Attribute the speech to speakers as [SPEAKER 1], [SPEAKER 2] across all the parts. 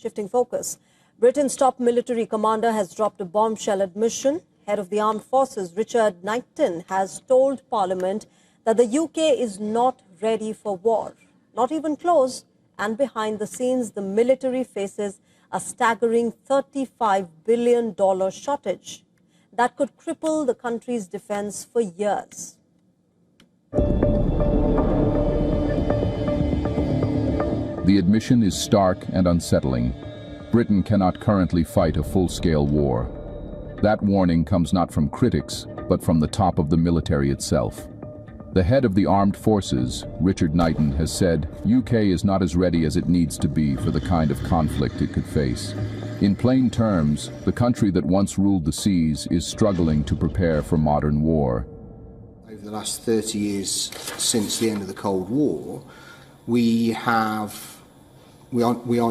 [SPEAKER 1] Shifting focus, Britain's top military commander has dropped a bombshell admission. Head of the armed forces, Richard Knighton, has told Parliament that the UK is not ready for war, not even close, and behind the scenes, the military faces a staggering $35 billion shortage that could cripple the country's defense for years.
[SPEAKER 2] The admission is stark and unsettling. Britain cannot currently fight a full-scale war. That warning comes not from critics, but from the top of the military itself. The head of the armed forces, Richard Knighton, has said, UK is not as ready as it needs to be for the kind of conflict it could face. In plain terms, the country that once ruled the seas is struggling to prepare for modern war.
[SPEAKER 3] Over the last 30 years since the end of the Cold War, we are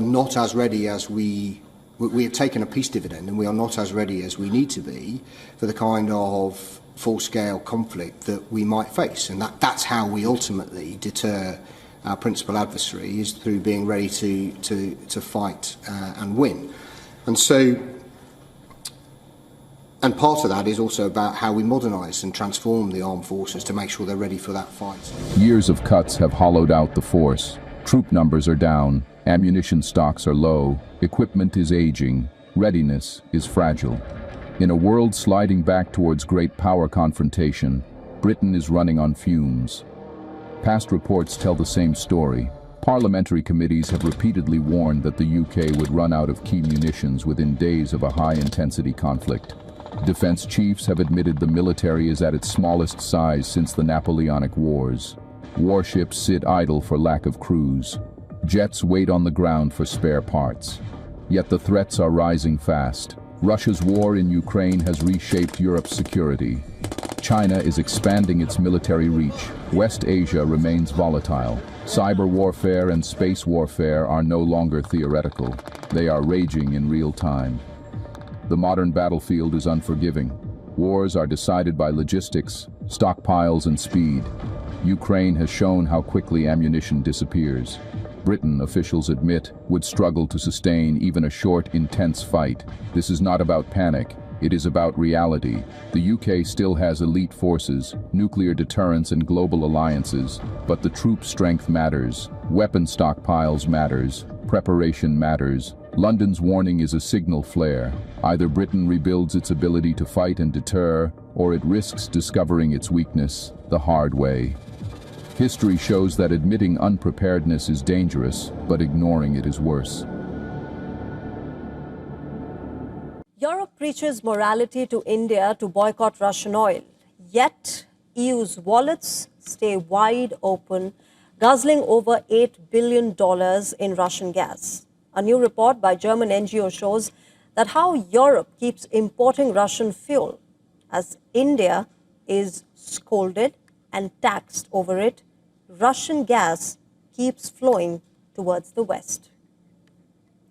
[SPEAKER 3] not as ready as we have taken a peace dividend, and we are not as ready as we need to be for the kind of full-scale conflict that we might face. And that's how we ultimately deter our principal adversary, is through being ready to fight and win. And part of that is also about how we modernise and transform the armed forces to make sure they're ready for that fight.
[SPEAKER 2] Years of cuts have hollowed out the force. Troop numbers are down, ammunition stocks are low, equipment is aging, readiness is fragile. In a world sliding back towards great power confrontation, Britain is running on fumes. Past reports tell the same story. Parliamentary committees have repeatedly warned that the UK would run out of key munitions within days of a high-intensity conflict. Defense chiefs have admitted the military is at its smallest size since the Napoleonic Wars. Warships sit idle for lack of crews. Jets wait on the ground for spare parts. Yet the threats are rising fast. Russia's war in Ukraine has reshaped Europe's security. China is expanding its military reach. West Asia remains volatile. Cyber warfare and space warfare are no longer theoretical. They are raging in real time. The modern battlefield is unforgiving. Wars are decided by logistics, stockpiles, and speed. Ukraine has shown how quickly ammunition disappears. Britain, officials admit, would struggle to sustain even a short, intense fight. This is not about panic. It is about reality. The UK still has elite forces, nuclear deterrence, and global alliances, but the troop strength matters. Weapon stockpiles matters. Preparation matters. London's warning is a signal flare. Either Britain rebuilds its ability to fight and deter, or it risks discovering its weakness the hard way. History shows that admitting unpreparedness is dangerous, but ignoring it is worse.
[SPEAKER 1] Europe preaches morality to India to boycott Russian oil. Yet, EU's wallets stay wide open, guzzling over $8 billion in Russian gas. A new report by German NGO shows that how Europe keeps importing Russian fuel as India is scolded and taxed over it. Russian gas keeps flowing towards the West.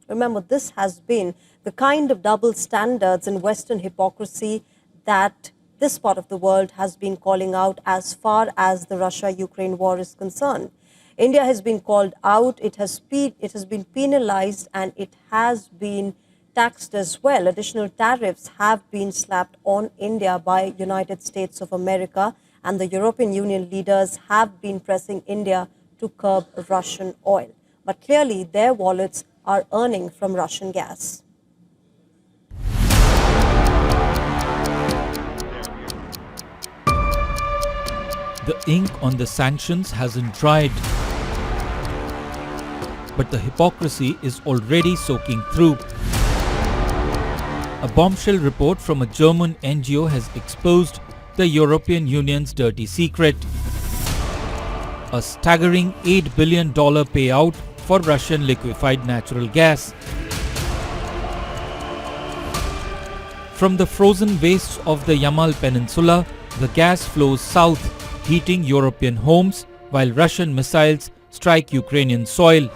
[SPEAKER 1] Remember, this has been the kind of double standards and Western hypocrisy that this part of the world has been calling out as far as the Russia-Ukraine war is concerned. India has been called out, it has been penalized, and it has been taxed as well. Additional tariffs have been slapped on India by United States of America, and the European Union leaders have been pressing India to curb Russian oil. But clearly, their wallets are earning from Russian gas.
[SPEAKER 4] The ink on the sanctions hasn't dried, but the hypocrisy is already soaking through. A bombshell report from a German NGO has exposed the European Union's dirty secret. A staggering $8 billion payout for Russian liquefied natural gas. From the frozen wastes of the Yamal Peninsula, the gas flows south, heating European homes while Russian missiles strike Ukrainian soil.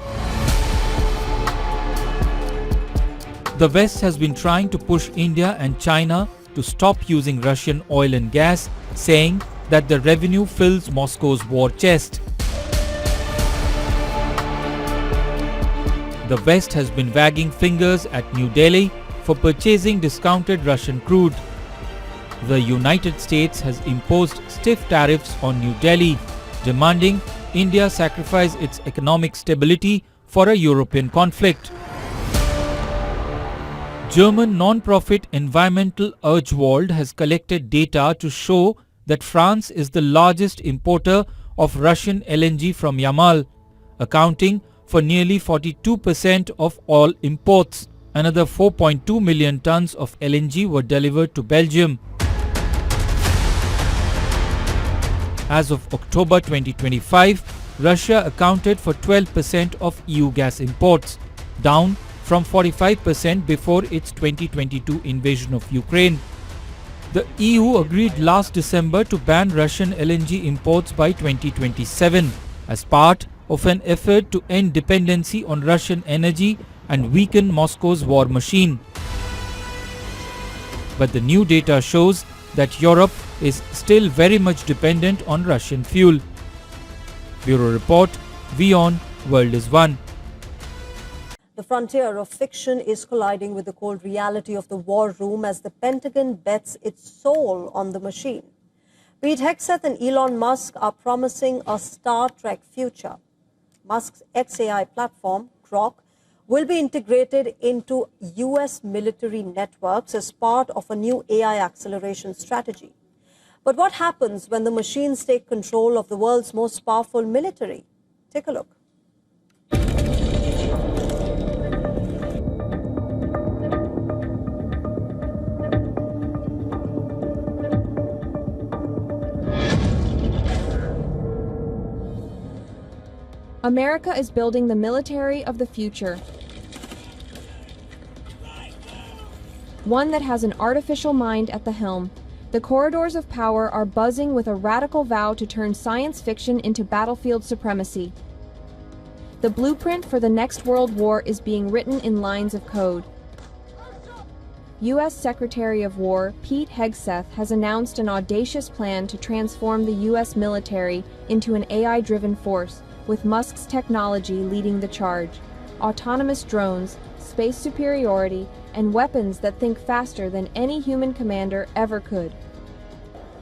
[SPEAKER 4] The West has been trying to push India and China to stop using Russian oil and gas, saying that the revenue fills Moscow's war chest. The West has been wagging fingers at New Delhi for purchasing discounted Russian crude. The United States has imposed stiff tariffs on New Delhi, demanding India sacrifice its economic stability for a European conflict. German non-profit environmental World has collected data to show that France is the largest importer of Russian LNG from Yamal, accounting for nearly 42% of all imports. Another 4.2 million tons of LNG were delivered to Belgium. As of October 2025, Russia accounted for 12% of EU gas imports, down from 45% before its 2022 invasion of Ukraine. The EU agreed last December to ban Russian LNG imports by 2027 as part of an effort to end dependency on Russian energy and weaken Moscow's war machine. But the new data shows that Europe is still very much dependent on Russian fuel. Bureau Report, WION World is One.
[SPEAKER 1] The frontier of fiction is colliding with the cold reality of the war room as the Pentagon bets its soul on the machine. Pete Hegseth and Elon Musk are promising a Star Trek future. Musk's XAI platform, Grok, will be integrated into US military networks as part of a new AI acceleration strategy. But what happens when the machines take control of the world's most powerful military? Take a look.
[SPEAKER 5] America is building the military of the future. One that has an artificial mind at the helm. The corridors of power are buzzing with a radical vow to turn science fiction into battlefield supremacy. The blueprint for the next world war is being written in lines of code. U.S. Secretary of War Pete Hegseth has announced an audacious plan to transform the U.S. military into an AI-driven force, with Musk's technology leading the charge. Autonomous drones, space superiority, and weapons that think faster than any human commander ever could.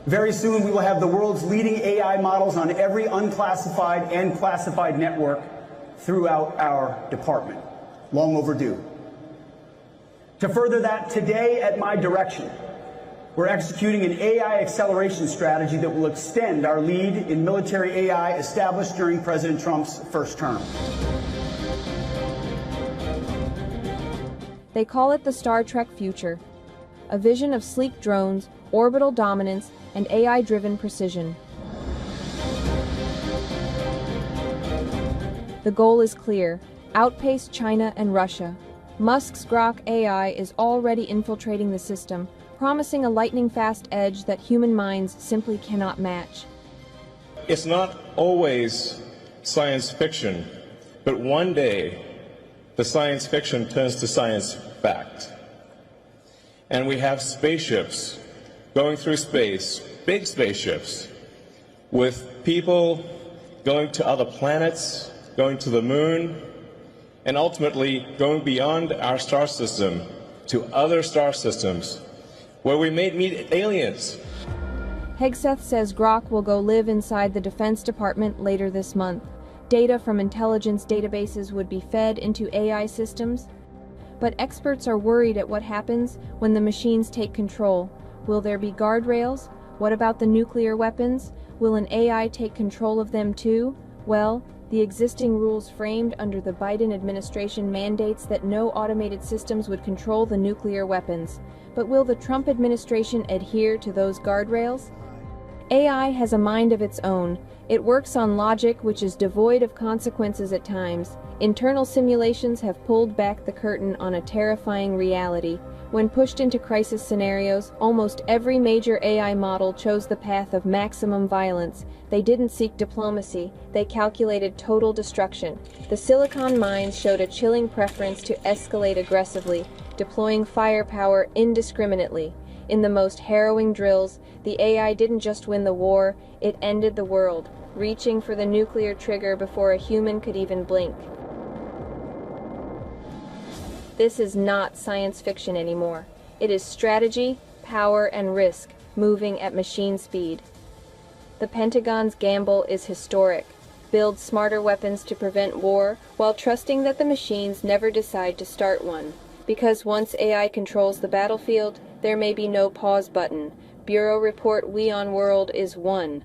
[SPEAKER 6] Very soon we will have the world's leading AI models on every unclassified and classified network throughout our department. Long overdue. To further that, today at my direction, we're executing an AI acceleration strategy that will extend our lead in military AI established during President Trump's first term.
[SPEAKER 5] They call it the Star Trek future, a vision of sleek drones, orbital dominance, and AI-driven precision. The goal is clear: outpace China and Russia. Musk's Grok AI is already infiltrating the system, promising a lightning-fast edge that human minds simply cannot match.
[SPEAKER 7] It's not always science fiction, but one day the science fiction turns to science fact. And we have spaceships going through space, big spaceships, with people going to other planets, going to the moon, and ultimately going beyond our star system to other star systems, where we may meet aliens.
[SPEAKER 5] Hegseth says Grok will go live inside the Defense Department later this month. Data from intelligence databases would be fed into AI systems. But experts are worried at what happens when the machines take control. Will there be guardrails? What about the nuclear weapons? Will an AI take control of them too? Well, the existing rules framed under the Biden administration mandates that no automated systems would control the nuclear weapons. But will the Trump administration adhere to those guardrails? AI has a mind of its own. It works on logic which is devoid of consequences at times. Internal simulations have pulled back the curtain on a terrifying reality. When pushed into crisis scenarios, almost every major AI model chose the path of maximum violence. They didn't seek diplomacy, they calculated total destruction. The Silicon Mines showed a chilling preference to escalate aggressively, deploying firepower indiscriminately. In the most harrowing drills, the AI didn't just win the war, it ended the world, reaching for the nuclear trigger before a human could even blink. This is not science fiction anymore. It is strategy, power, and risk moving at machine speed. The Pentagon's gamble is historic. Build smarter weapons to prevent war while trusting that the machines never decide to start one. Because once AI controls the battlefield, there may be no pause button. Bureau Report WION World is won.